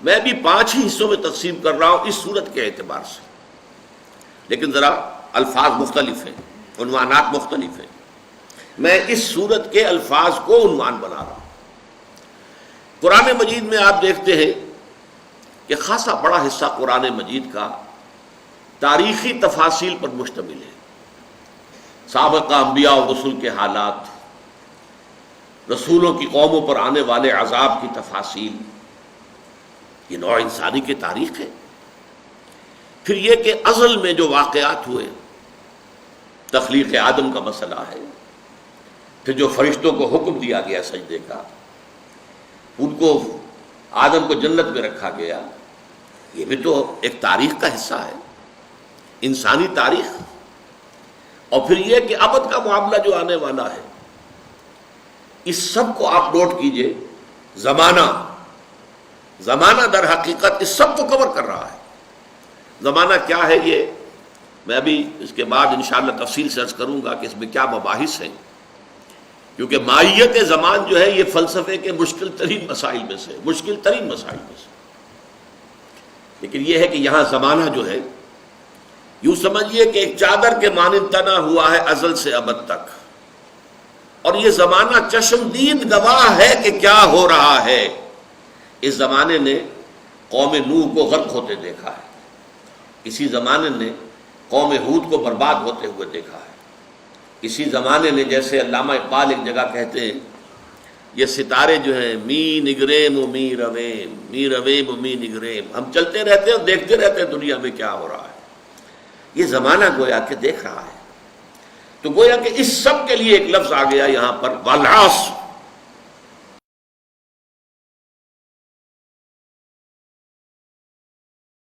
میں بھی 5 ہی حصوں میں تقسیم کر رہا ہوں اس صورت کے اعتبار سے، لیکن ذرا الفاظ مختلف ہیں، عنوانات مختلف ہیں۔ میں اس صورت کے الفاظ کو عنوان بنا رہا ہوں۔ قرآن مجید میں آپ دیکھتے ہیں کہ خاصا بڑا حصہ قرآن مجید کا تاریخی تفاصیل پر مشتمل ہے، سابقہ انبیاء و رسول کے حالات، رسولوں کی قوموں پر آنے والے عذاب کی تفاصیل، یہ نوع انسانی کی تاریخ ہے۔ پھر یہ کہ ازل میں جو واقعات ہوئے، تخلیق آدم کا مسئلہ ہے، پھر جو فرشتوں کو حکم دیا گیا سجدے کا، ان کو آدم کو جنت میں رکھا گیا، یہ بھی تو ایک تاریخ کا حصہ ہے، انسانی تاریخ۔ اور پھر یہ کہ ابد کا معاملہ جو آنے والا ہے، اس سب کو آپ نوٹ کیجئے۔ زمانہ در حقیقت اس سب کو کور کر رہا ہے۔ زمانہ کیا ہے، یہ میں ابھی اس کے بعد انشاءاللہ تفصیل سے عرض کروں گا کہ اس میں کیا مباحث ہیں، کیونکہ ماہیت زمان جو ہے یہ فلسفے کے مشکل ترین مسائل میں سے، لیکن یہ ہے کہ یہاں زمانہ جو ہے، یوں سمجھیے کہ ایک چادر کے مانند تنا ہوا ہے ازل سے ابد تک، اور یہ زمانہ چشمدید گواہ ہے کہ کیا ہو رہا ہے۔ اس زمانے نے قوم نوح کو غرق ہوتے دیکھا ہے، اسی زمانے نے قوم ہود کو برباد ہوتے ہوئے دیکھا ہے، اسی زمانے نے، جیسے علامہ اقبال ایک جگہ کہتے ہیں، یہ ستارے جو ہیں می نگریم و می رویم، می رویم و می نگریم، ہم چلتے رہتے ہیں اور دیکھتے رہتے ہیں دنیا میں کیا ہو رہا ہے۔ یہ زمانہ گویا کہ دیکھ رہا ہے۔ تو گویا کہ اس سب کے لیے ایک لفظ آ گیا یہاں پر، والعصر،